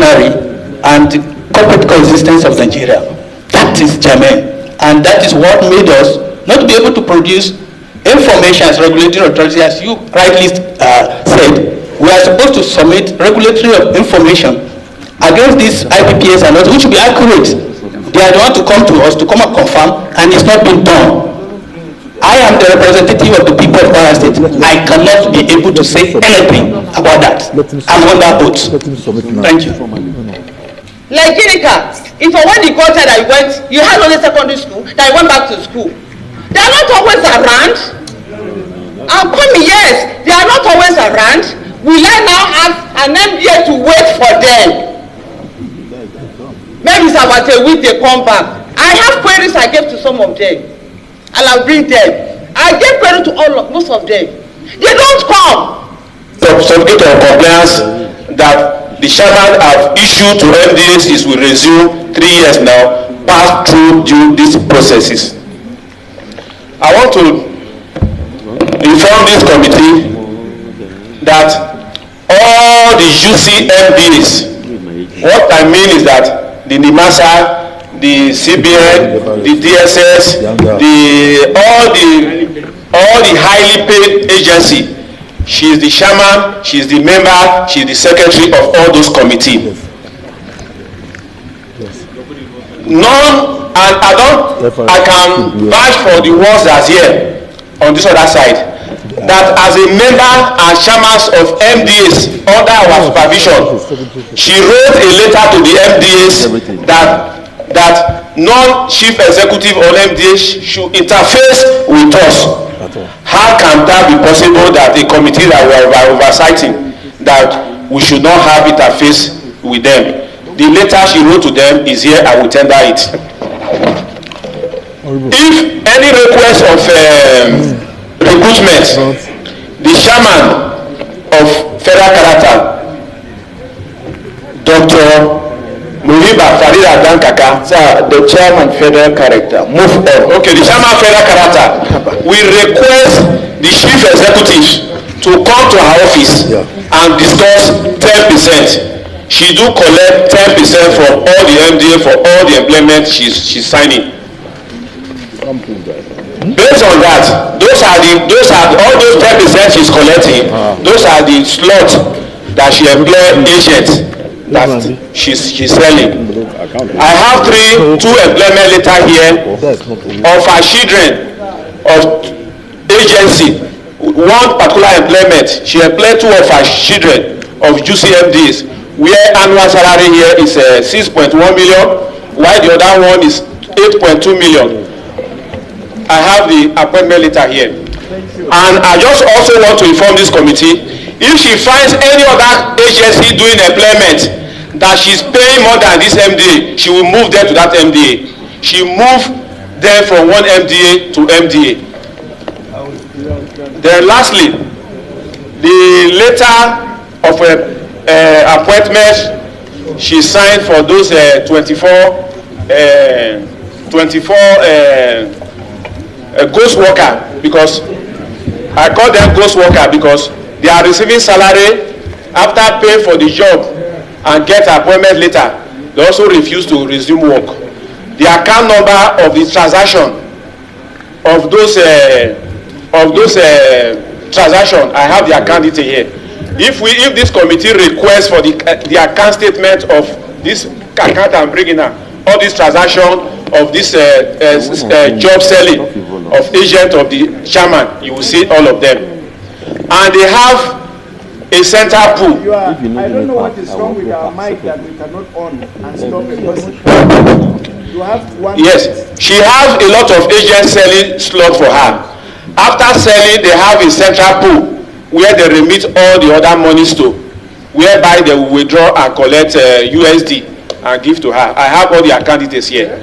machinery and the corporate coexistence of Nigeria. That is germane, and that is what made us not be able to produce information as regulatory authority, as you rightly said. We are supposed to submit regulatory information against these IPPS and others, which should be accurate. They are the ones to come to us to come and confirm, and it's not been done. I am the representative of the people of Kwara State. I cannot be able to say anything about that. I'm under oath. Thank you. Like Ginika, if I went the culture that you went, you had only secondary school, that you went back to school. They are not always around. I'm coming, yes, they are not always around. Will I now have an MBA to wait for them? Maybe it's about a week they come back. I have queries I gave to some of them. And I'll bring them. I gave credit to most of them. They don't come. Certificate of compliance that the chairman have issued to MDAs is will resume 3 years now, pass through these processes. I want to inform this committee that all the UCMDAs, what I mean is that the NIMASA, the CBN, the DSS, all the highly paid agency. She is the chairman, she is the member, she is the secretary of all those committees. None, and I can vouch for the ones that's here on this other side, that as a member and chairman of MDAs under our supervision, she wrote a letter to the MDAs that non-chief executive or MDA should interface with us. How can that be possible that a committee that we are oversighting, that we should not have interface with them? The letter she wrote to them is here. I will tender it. If any request of recruitment, the chairman of Federal Character, Dr. Muhiba Farida Dankaka, sir, the chairman Federal Character, move on. Okay, the chairman Federal Character, we request the chief executive to come to our office and discuss 10%. She do collect 10% from all the MDA for all the employment she's signing. Based on that, those are all those 10% she's collecting. Those are the slots that she employ agents that she's selling. I have two employment letter here of her children of agency. One particular employment, she employed 2 of her children of UCMDs, where annual salary here is 6.1 million, while the other one is 8.2 million. I have the appointment letter here. And I just also want to inform this committee, if she finds any other agency doing employment that she's paying more than this MDA, she will move them to that MDA. She moved them from one MDA to MDA. Then lastly, the letter of appointment she signed for those 24 ghost worker, because I call them ghost worker because they are receiving salary after paying for the job and get appointment later. They also refuse to resume work. The account number of the transaction of those transaction, I have the account detail here. If this committee requests for the account statement of this account I'm bringing now, all this transaction of this job selling of agent of the chairman, you will see all of them. And they have a center pool. I don't know what is wrong with our mic that we cannot on and stop a person. You have one. Yes, she has a lot of agents selling slot for her. After selling, they have a central pool where they remit all the other monies to, whereby they will withdraw and collect USD and give to her. I have all the account details here.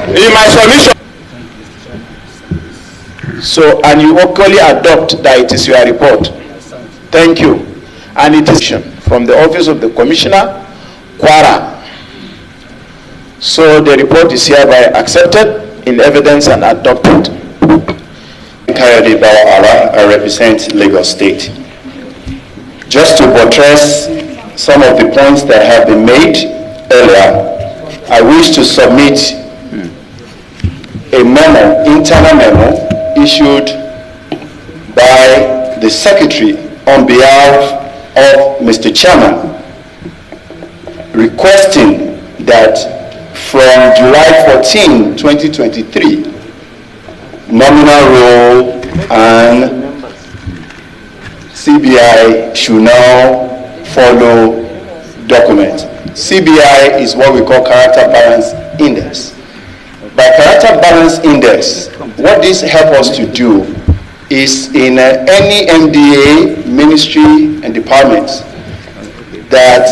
In my submission. So, and you equally adopt that it is your report. Thank you. And it is from the office of the Commissioner, Kwara. So the report is hereby accepted in evidence and adopted. Chairlady, I represent Lagos State. Just to buttress some of the points that have been made earlier, I wish to submit a memo, internal memo, issued by the Secretary on behalf of Mr. Chairman, requesting that from July 14, 2023, nominal roll and CBI should now follow document. CBI is what we call character balance index. By character balance index, what this helps us to do is in any MDA, ministry and departments that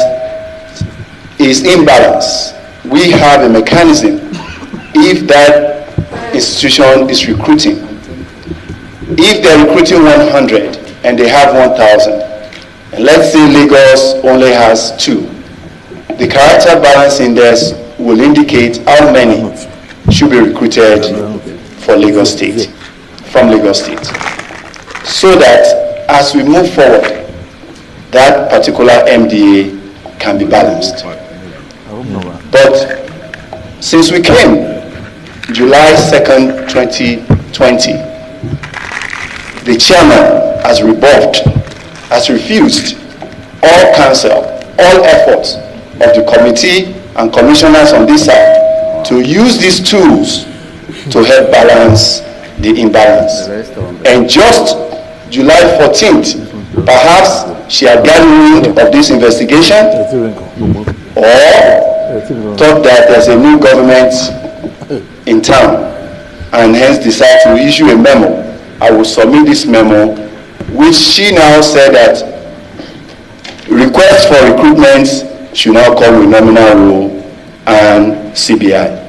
is imbalance, we have a mechanism if that institution is recruiting. If they're recruiting 100 and they have 1,000, and let's say Lagos only has 2, the character balance index will indicate how many should be recruited for Lagos State, from Lagos State. So that as we move forward, that particular MDA can be balanced. But since we came July 2nd, 2020, the chairman has rebuffed, has refused all counsel, all efforts of the committee and commissioners on this side to use these tools to help balance the imbalance. And just July 14th, perhaps she had gotten wind of this investigation or thought that there's a new government in town and hence decided to issue a memo. I will submit this memo, which she now said that requests for recruitment should now come with nominal roll and CBI.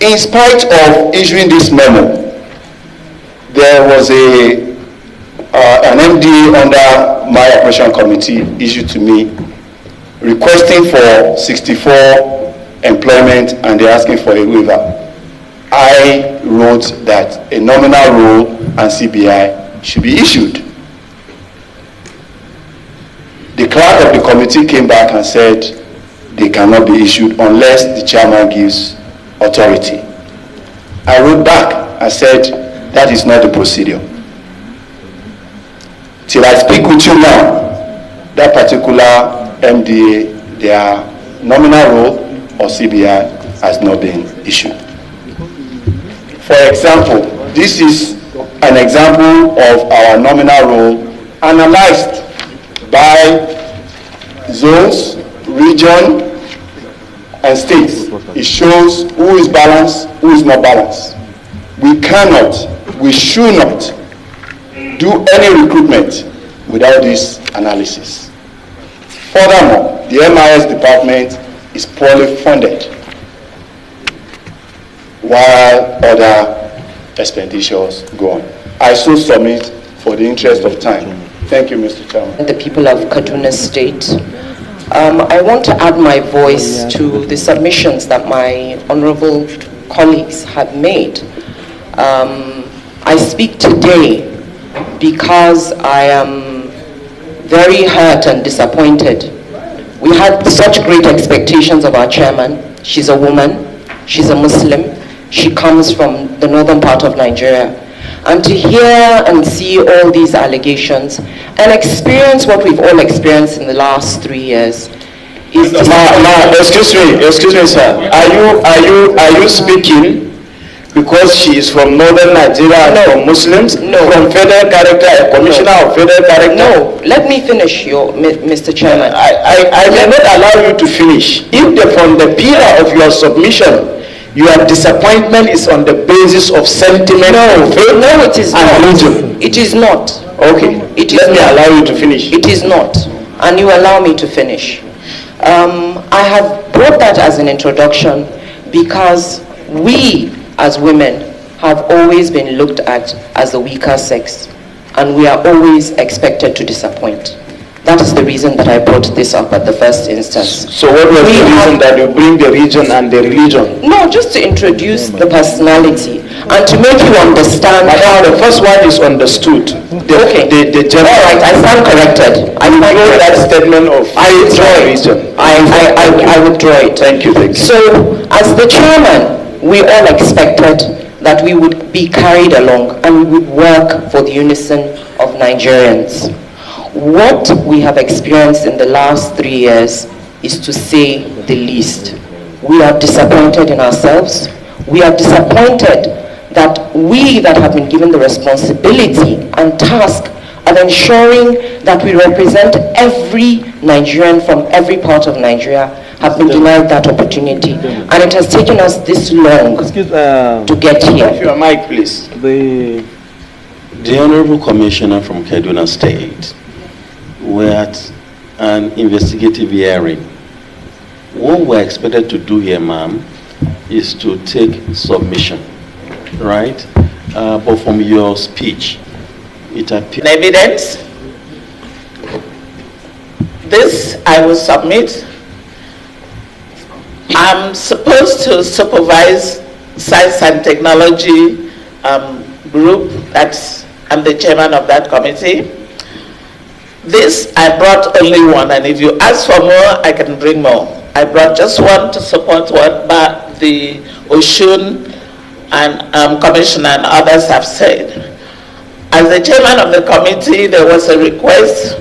In spite of issuing this memo, there was an MDA under my operation committee issued to me requesting for 64 employment and they're asking for a waiver. I wrote that a nominal roll and CBI should be issued. The clerk of the committee came back and said they cannot be issued unless the chairman gives authority. I wrote back and said that is not the procedure. Till I speak with you now, that particular MDA, their nominal roll or CBI has not been issued. For example, this is an example of our nominal roll analyzed by zones, region, and states. It shows who is balanced, who is not balanced. We cannot, we should not do any recruitment without this analysis. Furthermore, the MIS department is poorly funded while other expenditures go on. I so submit for the interest of time. Thank you, Mr. Chairman. The people of Kaduna State, I want to add my voice to the submissions that my honorable colleagues have made. I speak today because I am very hurt and disappointed. We had such great expectations of our chairman. She's a woman, she's a Muslim, she comes from the northern part of Nigeria. And to hear and see all these allegations and experience what we've all experienced in the last 3 years is excuse me, sir. Are you speaking because she is from northern Nigeria and from Muslims? No. From federal character, a commissioner of federal character? No. Let me finish, Mr. Chairman. I may not allow you to finish. If from the pillar of your submission, your disappointment is on the basis of sentiment, No, it is not. religion. It is not. Okay. Let me allow you to finish. It is not. And you allow me to finish. I have brought that as an introduction because we as women have always been looked at as the weaker sex, and we are always expected to disappoint. That is the reason that I brought this up at the first instance. So what was the reason that you bring the region and the religion? No, just to introduce the personality and to make you understand how... The first one is understood. Okay. All right, I stand corrected. I withdraw that statement of I withdraw it. I withdraw it. Thank you. So, as the chairman, we all expected that we would be carried along and we would work for the unison of Nigerians. What we have experienced in the last 3 years is, to say the least, we are disappointed in ourselves. We are disappointed that we that have been given the responsibility and task of ensuring that we represent every Nigerian from every part of Nigeria have been denied that opportunity. And it has taken us this long to get here. If your mic, please. The Honorable Commissioner from Kaduna State, we're at an investigative hearing. What we're expected to do here, ma'am, is to take submission, right? But from your speech, it appears... Evidence. This I will submit. I'm supposed to supervise Science and Technology group. I'm the chairman of that committee. This, I brought only one, and if you ask for more, I can bring more. I brought just one to support what the Oshun and Commissioner and others have said. As the chairman of the committee, there was a request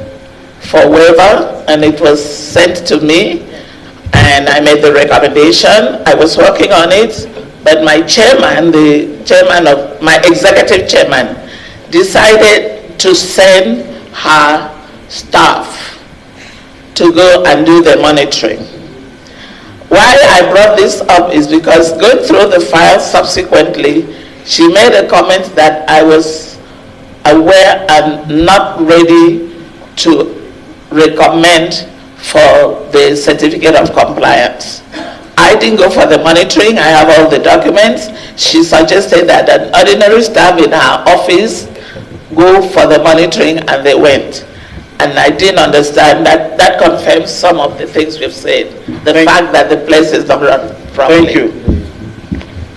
for waiver, and it was sent to me, and I made the recommendation. I was working on it, but my chairman, my executive chairman, decided to send her staff to go and do the monitoring. Why I brought this up is because going through the file subsequently, she made a comment that I was aware and not ready to recommend for the certificate of compliance. I didn't go for the monitoring. I have all the documents. She suggested that an ordinary staff in her office go for the monitoring, and they went. And I didn't understand that. That confirms some of the things we've said. The fact that the place is not run properly. Thank you.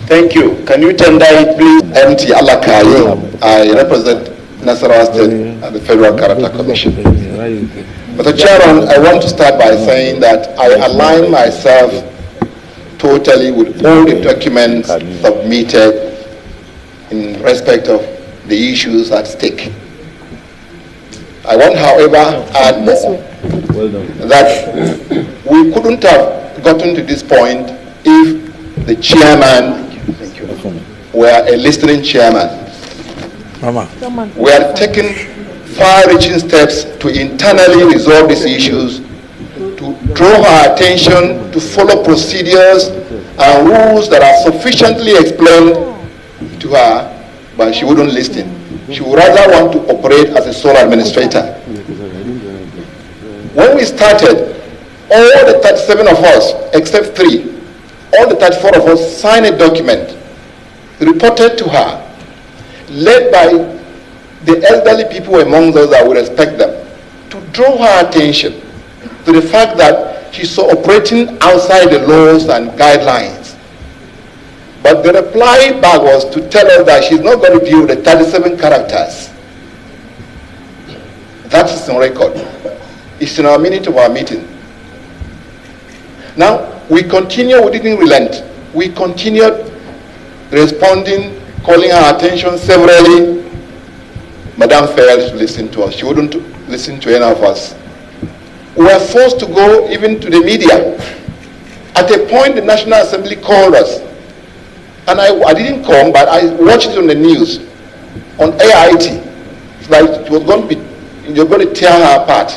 Thank you. Can you tender it, please? MT Alakayo. I represent Nasarawa State at the Federal Character Commission. Mr. Chairman, I want to start by saying that I align myself totally with all the documents submitted in respect of the issues at stake. I want, however, add more, that we couldn't have gotten to this point if the chairman were a listening chairman. We are taking far-reaching steps to internally resolve these issues, to draw her attention to follow procedures and rules that are sufficiently explained to her, but she wouldn't listen. She would rather want to operate as a sole administrator. When we started, all the 37 of us, except 3, all the 34 of us signed a document reported to her, led by the elderly people among us that we respect them, to draw her attention to the fact that she's operating outside the laws and guidelines. But the reply back was to tell us that she's not going to deal with the 37 characters. That is on record. It's in our minute of our meeting. Now, we continue, we didn't relent. We continued responding, calling her attention severally. Madam failed to listen to us. She wouldn't listen to any of us. We were forced to go even to the media. At a point, the National Assembly called us. And I didn't come, but I watched it on the news, on AIT. It's like it was going to be, you're going to tear her apart.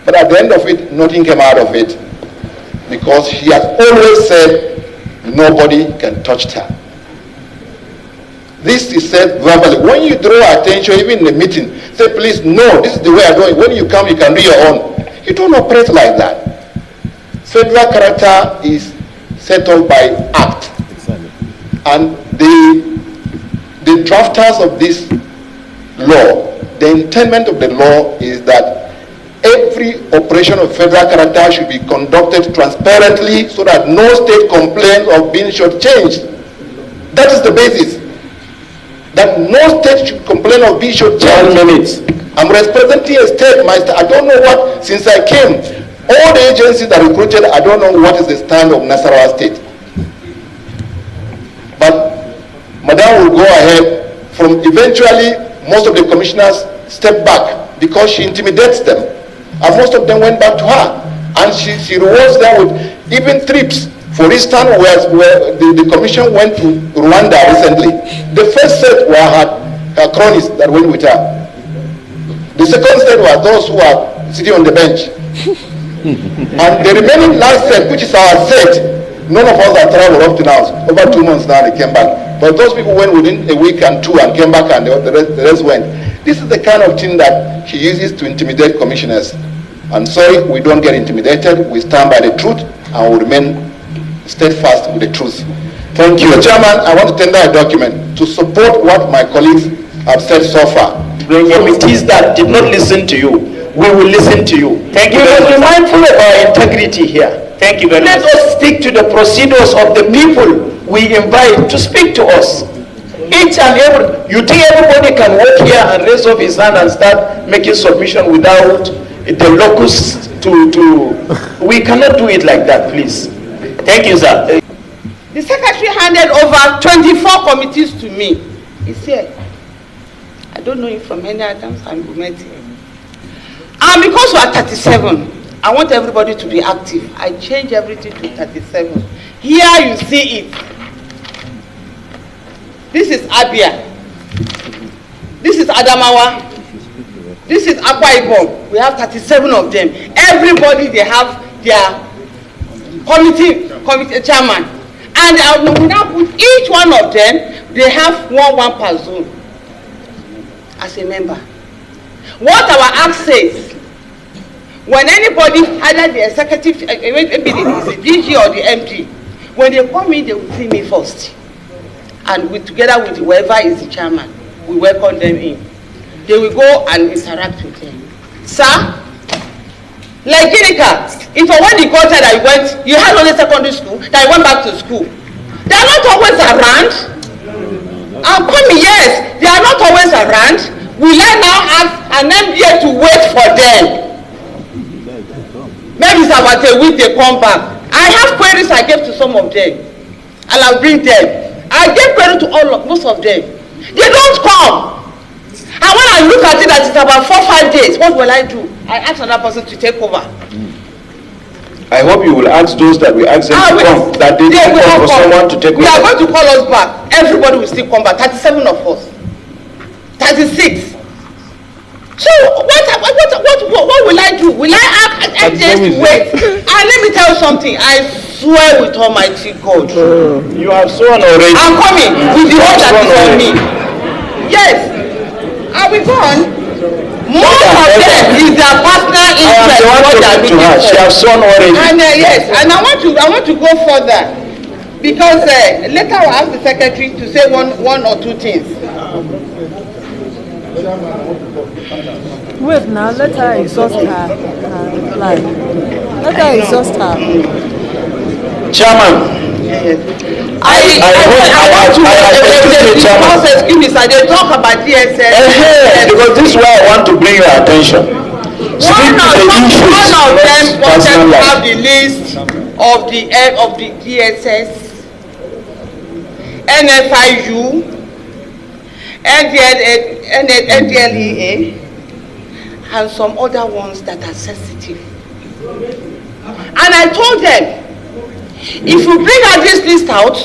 But at the end of it, nothing came out of it. Because she has always said, nobody can touch her. This is said verbally. When you draw attention, even in the meeting, say, please, no, this is the way I do it. When you come, you can do your own. You don't operate like that. Federal character is set up by act. And the drafters of this law, the intent of the law is that every every operation of federal character should be conducted transparently so that no state complains of being shortchanged. That is the basis. That no state should complain of being shortchanged. 10 minutes. I'm representing a state. I don't know what, since I came, all the agencies that recruited, I don't know what is the stand of Nasarawa State. But Madam will go ahead from eventually most of the commissioners step back because she intimidates them. And most of them went back to her. And she rewards them with even trips. For instance, where the commission went to Rwanda recently, the first set were her cronies that went with her. The second set were those who are sitting on the bench. And the remaining last set, which is our set, none of us have traveled up to now. Over 2 months now they came back. But those people went within a week and two and came back, and the rest went. This is the kind of thing that she uses to intimidate commissioners. I'm sorry, we don't get intimidated. We stand by the truth and we remain steadfast with the truth. Thank you. Chairman, I want to tender a document to support what my colleagues have said so far. The committees that did not listen to you, we will listen to you. Thank you. We must be mindful of our integrity here. Thank you very much. Let us stick to the procedures of the people we invite to speak to us. Each and every, you think everybody can walk here and raise up his hand and start making submission without the locus we cannot do it like that, please. Thank you, sir. The secretary handed over 24 committees to me. He's here. I don't know him from any other time we met him. And because we are 37, I want everybody to be active. I change everything to 37. Here you see it. This is Abia. This is Adamawa. This is Akwa Ibom. We have 37 of them. Everybody, they have their committee chairman. And I will now put each one of them, they have one per zone as a member. What our act says, when anybody, either the executive, maybe it's the DG or the MD, when they come in, they will see me first. And together with whoever is the chairman, we welcome them in. They will go and interact with them. Sir, like Ginika, if I went the culture that you had only secondary school, that you went back to school. They are not always around. I'm coming, yes, they are not always around. Will I now have an MBA to wait for them? Maybe it's about a week they come back. I have queries I gave to some of them, and I'll bring them. I gave query to most of them. They don't come. And when I look at it that it's about 4-5 days, what will I do? I ask another person to take over. I hope you will ask those that we ask them to come, that they don't come for someone to take over. They are going to call us back. Everybody will still come back. 37 of us. 36. So what will I do? Will I ask just wait? And let me tell you something. I swear with Almighty God. You have sworn already. I'm coming with the hope that is on me. Yes. Are we gone? Most of them is their personal interest. What they are looking for. She has sworn already. And yes, and I want to go further because later I'll ask the secretary to say one or two things. Wait now, let her exhaust her reply. Let her exhaust her. Chairman. I want to excuse me, sir. They talk about DSS. Because this is where I want to bring your attention. One of them wanted to have the list of the DSS, NFIU, NDLEA, and some other ones that are sensitive. And I told them, if you bring out this list out,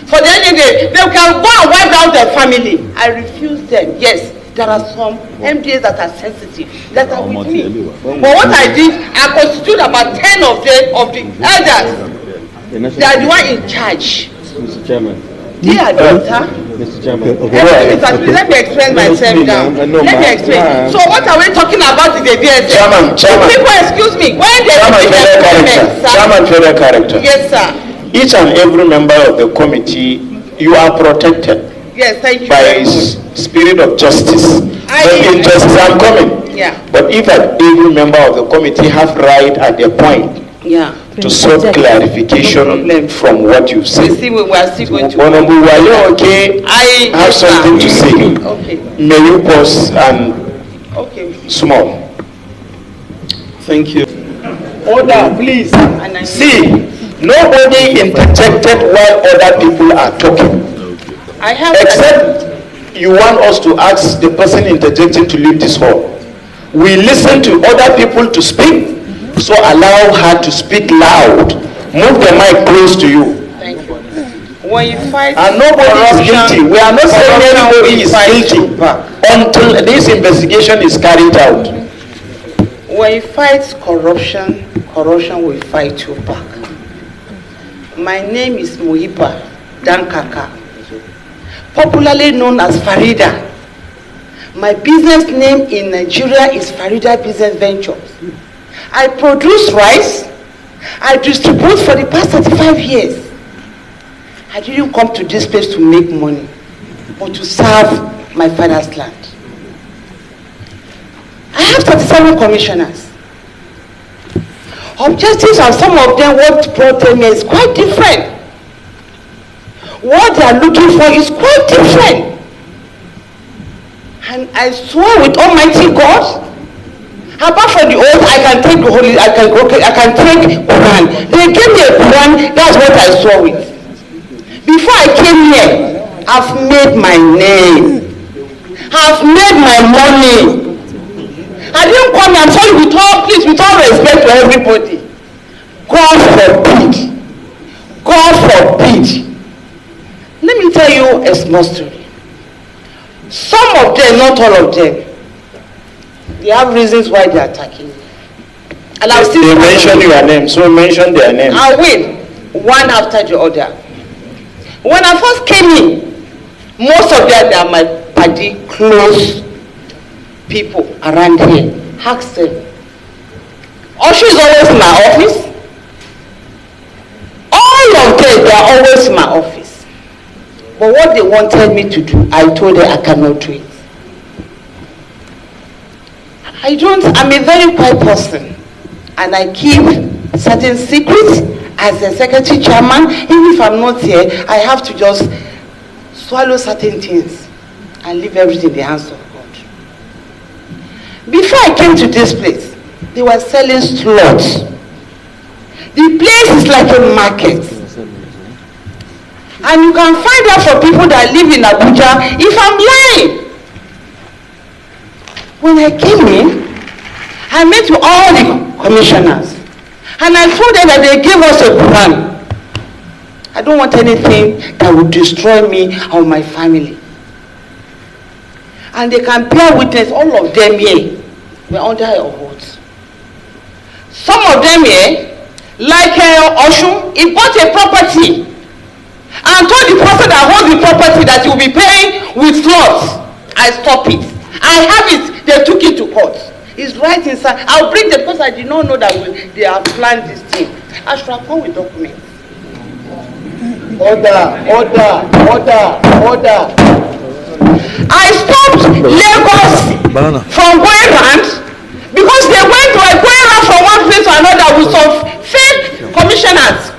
for the end of the day, they can go and wipe out their family. I refuse them. Yes, there are some MDAs that are sensitive, that are with me. But what I did, I constituted about 10 of the elders. They are the one in charge. Mr. Chairman. They are daughter. Mr. Chairman. Let me explain myself now. Let me explain. So what are we talking about in the DSS? Chairman. People, excuse me. When they Chairman, federal character. Yes, sir. Each and every member of the committee, you are protected. Yes, thank you. By spirit of justice. I'm coming. Yeah. But if every member of the committee have right at their point to sought clarification from what you've said. We are still going to. Honorable, were you okay? I have something to say. Okay. May you pause and small. Thank you. Order, please. See, nobody interjected while other people are talking. I have. Except you want us to ask the person interjecting to leave this hall. We listen to other people to speak, so allow her to speak loud. Move the mic close to you. Thank you. When you fight, and nobody is guilty. We are not saying anybody is guilty until this investigation is carried out. When you fight corruption, corruption will fight you back. My name is Muiba Dankaka, popularly known as Farida. My business name in Nigeria is Farida Business Ventures. I produce rice. I distribute for the past 35 years. I didn't come to this place to make money, but to serve my father's land. I have 37 commissioners. Objectives and some of them, what brought them here is quite different. What they are looking for is quite different. And I swear with Almighty God, apart from the oath, I can take the Holy, I can take Quran. They gave me a Quran, that's what I saw with. Before I came here, I've made my name. I've made my money. I didn't come here, I'm sorry, with all respect to everybody. God forbid. God forbid. Let me tell you a small story. Some of them, not all of them, they have reasons why they are attacking me. And I'll still they mention your name, so mention their name. I will, one after the other. When I first came in, most of them are my party close people around here. Ask them. Oshu is always in my office. All of them, they are always in my office. But what they wanted me to do, I told them I cannot do it. I'm a very quiet person. And I keep certain secrets as the Secretary Chairman. Even if I'm not here, I have to just swallow certain things and leave everything in the hands of God. Before I came to this place, they were selling slots. The place is like a market. And you can find out for people that live in Abuja if I'm lying. When I came in, I met with all the commissioners. And I told them that they gave us a Quran. I don't want anything that would destroy me or my family. And they can bear witness, all of them here were under your oath. Some of them here, like Oshu, he bought a property and told the person that holds the property that he will be paying with slots. I stopped it. I have it. They took it to court. It's right inside. I'll bring them because I did not know that they have planned this thing. I should have come with documents. Order. I stopped Lagos from going around because they went around from one place to another with some fake commissioners,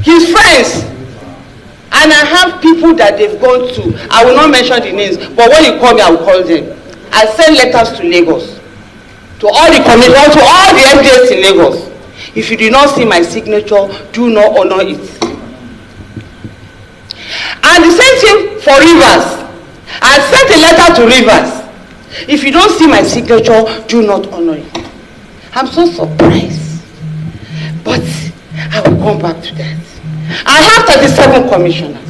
his friends. And I have people that they've gone to. I will not mention the names, but when you call me, I will call them. I send letters to Lagos, to all the commissioners, to all the FDS in Lagos. If you do not see my signature, do not honor it. And the same thing for Rivers. I sent a letter to Rivers. If you don't see my signature, do not honor it. I'm so surprised. But I will come back to that. I have 37 commissioners.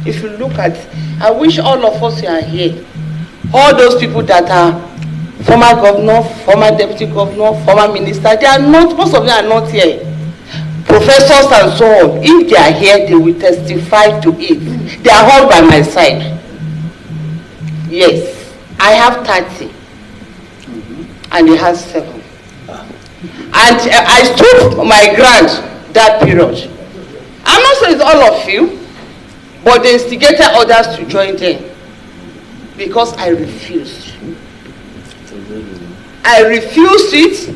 If you look at, I wish all of us are here. All those people that are former governor, former deputy governor, former minister, they are not, most of them are not here. Professors and so on, if they are here, they will testify to it. They are all by my side. Yes, I have 30 and he has 7. And I stood my ground that period. I'm not saying it's all of you, but they instigated others to join them because I refused. I refused it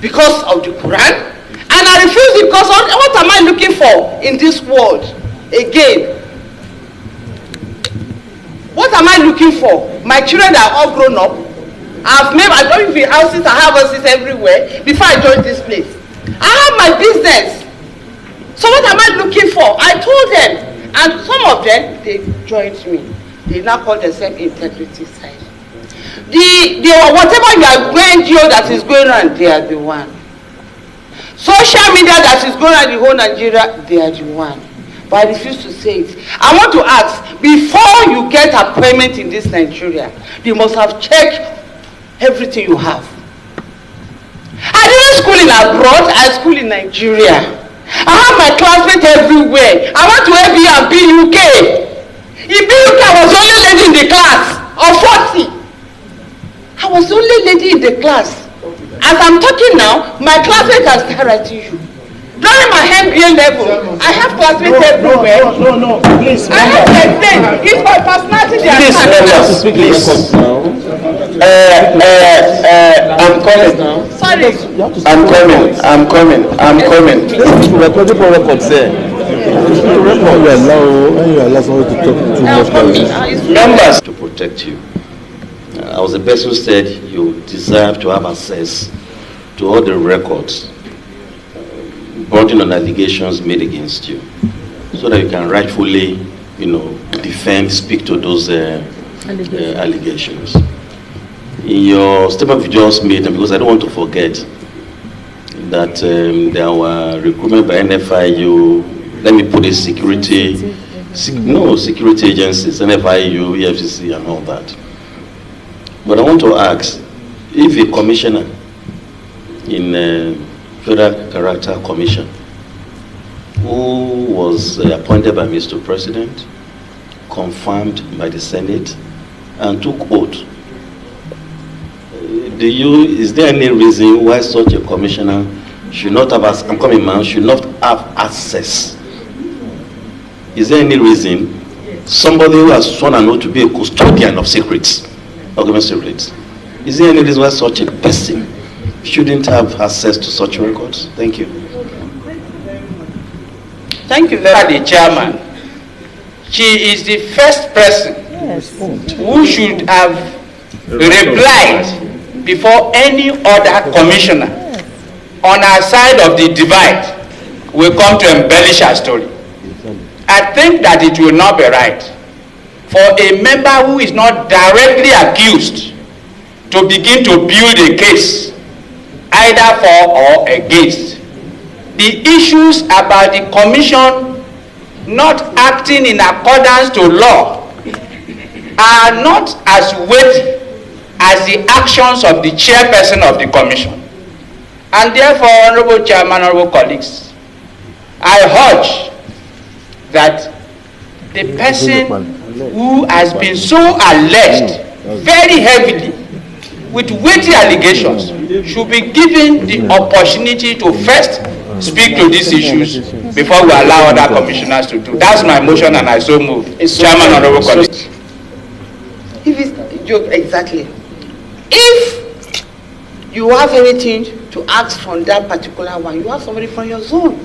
because of the Quran, and I refused it because what am I looking for in this world? Again, what am I looking for? My children are all grown up. I don't even houses, I have houses everywhere before I joined this place. I have my business. So what am I looking for? I told them, and some of them, they joined me. They now call themselves integrity side. Whatever you are NGO that is going on, they are the one. Social media that is going on the whole Nigeria, they are the one. But I refuse to say it. I want to ask, before you get appointment in this Nigeria, you must have checked everything you have. I didn't school in abroad, I school in Nigeria. I have my classmates everywhere. I went to AB and BUK. In BUK, I was the only lady in the class of 40. I was the only lady in the class. As I'm talking now, my classmates are still writing you. During my MBA level, I have classmates everywhere. No, please. I have to explain. It's my personality. Please, I'm coming now. Sorry. I'm coming. These people are calling for records there. You allow somebody to talk too much. Members. To protect you. I was the person who said you deserve to have access to all the records brought on allegations made against you, so that you can rightfully, defend, speak to those allegations. In your statement you just made, because I don't want to forget that there were recruitment by NFIU, let me put it, security agencies, NFIU, FCC and all that. But I want to ask, if a commissioner in Federal Character Commission, who was appointed by Mr. President, confirmed by the Senate, and took oath, is there any reason why such a commissioner should not have, should not have access? Is there any reason somebody who has sworn an oath to be a custodian of secrets, government secrets, is there any reason why such a person shouldn't have access to such records? Thank you. Thank you very much, the chairman. She is the first person who should have replied before any other commissioner on our side of the divide will come to embellish our story. I think that it will not be right for a member who is not directly accused to begin to build a case either for or against. The issues about the commission not acting in accordance to law are not as weighty as the actions of the chairperson of the commission. And therefore, Honorable Chairman, Honorable colleagues, I urge that the person who has been so alleged very heavily with weighty allegations should be given the opportunity to first speak to these issues before we allow other commissioners to do. That's my motion, and I so move. Chairman, Honorable colleagues. If it's joke, exactly. If you have anything to ask from that particular one, you have somebody from your zone.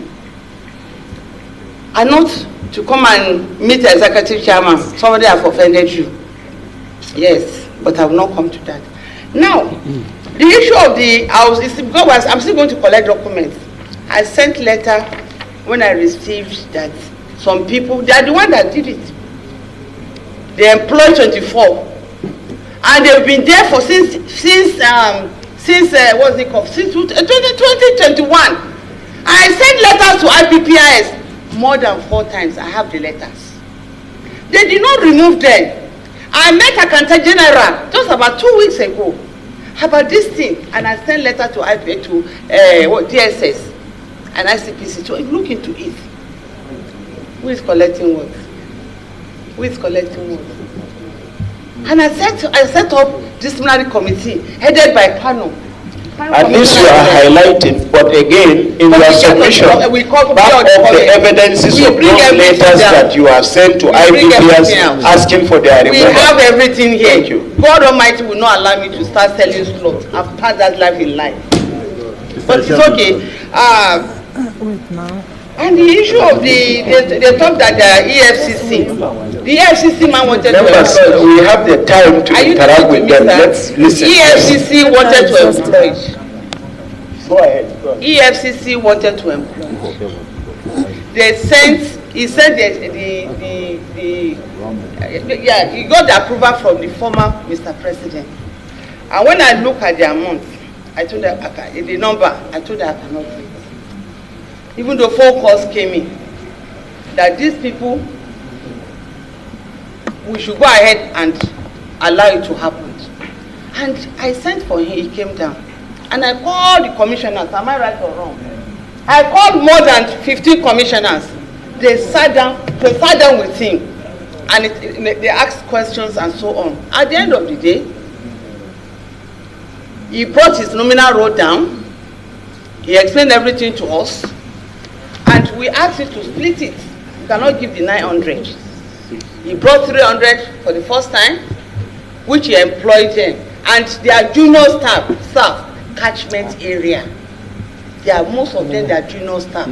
And not to come and meet the executive chairman, somebody has offended you. Yes, but I will not come to that. Now, the issue of the house is because I'm still going to collect documents. I sent letter when I received that some people, they are the one that did it. They employ 24. And they've been there for since what's it called? Since 2021. I sent letters to IPPIS more than 4 times. I have the letters. They did not remove them. I met Accountant General just about 2 weeks ago about this thing, and I sent letter to DSS and ICPC to look into it. Who is collecting what? Who is collecting what? And I set up disciplinary committee headed by panel At least you are highlighting, but again, in your submission, back of the evidences of those letters that you have sent to IBPS asking for their removal. We have everything here. Thank you. God Almighty will not allow me to start selling slots. I've had that life in life. But it's okay. Wait now. And the issue of they talk that the EFCC man wanted Members, to employ. we have the time to interact with them. Let's listen. EFCC wanted to employ. Go ahead. Go ahead. EFCC wanted to employ. They sent. He said that he got the approval from the former Mr. President. And when I look at the amount, I told her the number. I told her I cannot do it. Even though phone calls came in, that these people, we should go ahead and allow it to happen. And I sent for him, he came down. And I called the commissioners, am I right or wrong? I called more than 15 commissioners. They sat down with him. And they asked questions and so on. At the end of the day, he brought his nominal roll down. He explained everything to us. And we asked him to split it. We cannot give the 900. He brought 300 for the first time, which he employed them. And their junior staff, catchment area. Most of them, they are junior staff.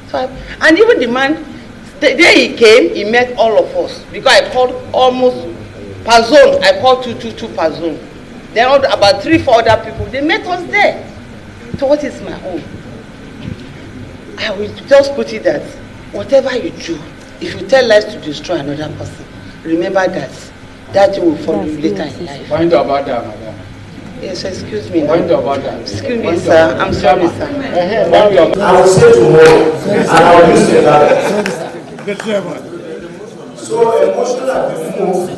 So and even the man, the day he came, he met all of us. Because I called almost per zone. I called 222 per zone. Then about 3-4 other people, they met us there. So what is my own? I will just put it that whatever you do, if you tell lies to destroy another person, remember that thing will follow you later in life. Point about that, madam. Yes, excuse me. Point about that. Excuse me, sir. I'm sorry, sir. I will say tomorrow, and I will use the ballot. The chairman. So a motion has been moved.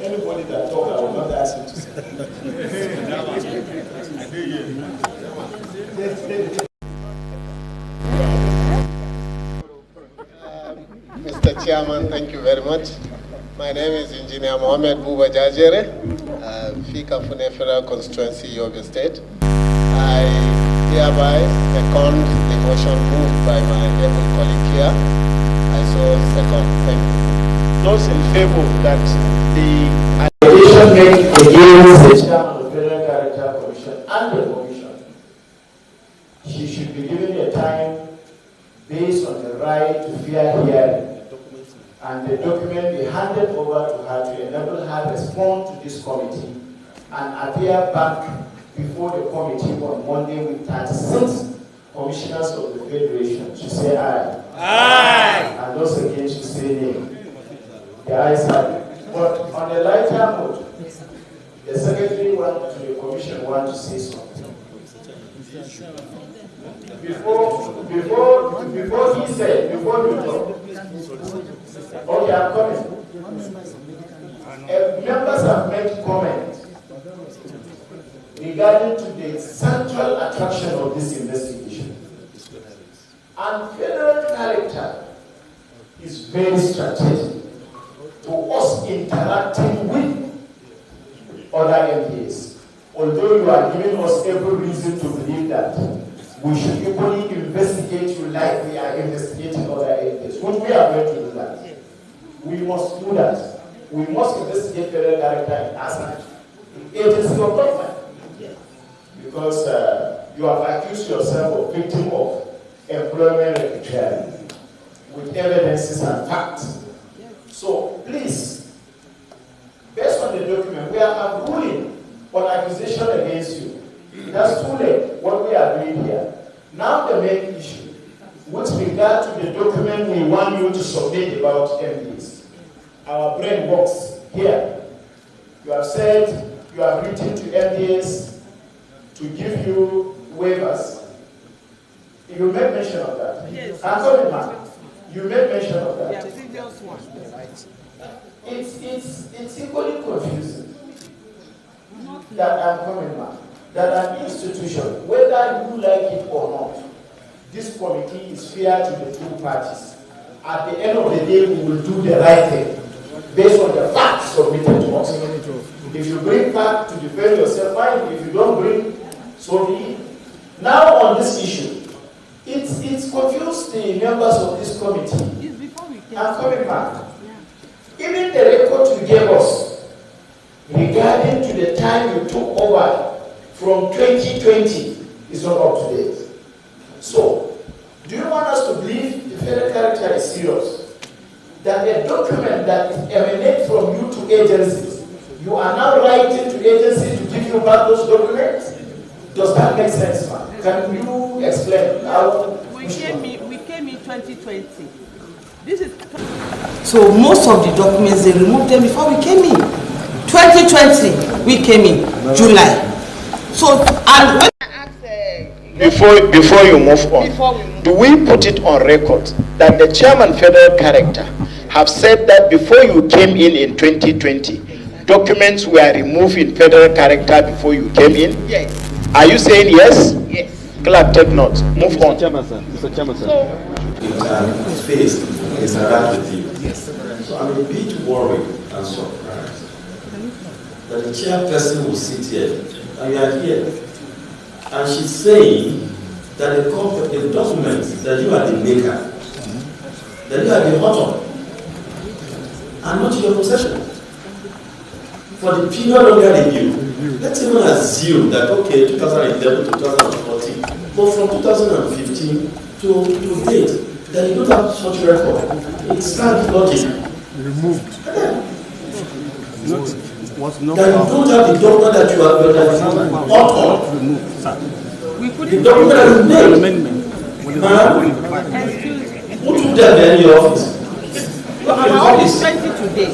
Anybody that talk, I will not ask him to say. Mr. Chairman, thank you very much. My name is Engineer Mohammed Buba Jajere, Fika Fune Federal Constituency, Yobe State. I hereby second the motion moved by my able colleague here. I so second. Thank you. Those in favor that the allegation made against the chairman of the Federal Character Commission and the commission, she should be given a time based on the right to fair hearing, and the document be handed over to her to enable her to respond to this committee and appear back before the committee on Monday with 36 commissioners of the Federation. She say aye. Aye. And those against she say nay. The ayes have it. But on a lighter note, the secretary to the commission want to say something. Before he said, before you talk. Okay, I'm coming. Members have made comments regarding to the central attraction of this investigation. And federal character is very strategic to us interacting with other MPs. Although you are giving us every reason to believe that we should equally investigate you like we are investigating other MPs. When we are going to do that, we must do that. We must investigate federal character as an agency of government. Because you have accused yourself of victim of employment racketeering with evidences and facts. So please, based on the document, we are ruling on accusation against you. That's too late, what we are doing here. Now the main issue, with regard to the document we want you to submit about MPs. Our brain works here. You have said you have written to MPs to give you waivers. You made mention of that. Yes. I'm coming back. You made mention of that. It's equally confusing that I'm coming back. That an institution, whether you like it or not, this committee is fair to the two parties. At the end of the day, we will do the right thing based on the facts submitted to us. If you bring back to defend yourself, fine. If you don't bring, so be it. Now on this issue, it's confused the members of this committee. I'm coming back. Even the record you gave us regarding to the time you took over from 2020 is not up to date. So, do you want us to believe the federal character is serious? That a document that emanates from you to agencies, you are now writing to agencies to give you back those documents? Does that make sense, ma'am? Can you explain how? We came in 2020. This is so most of the documents they removed them before we came in. 2020 we came in July. So and when I asked, before you move on, do we put it on record that the chairman federal character have said that before you came in 2020, documents were removed in federal character before you came in? Yes. Are you saying yes? Yes. Clerk, take note. Move on. Mr. Chairman, sir. Space is around with you. Yes. So I'm a bit worried and surprised that the chairperson will sit here and you are here and she's saying that the document that you are the maker, that you are the author, are not in your possession. For the period under review, let's even assume that, okay, 2011 to 2014, but from 2015 to date, that you don't have such record. It stands logic. Removed. That you don't have the document that you have authored. The document that you made. Who took them in your office? our office 20 today.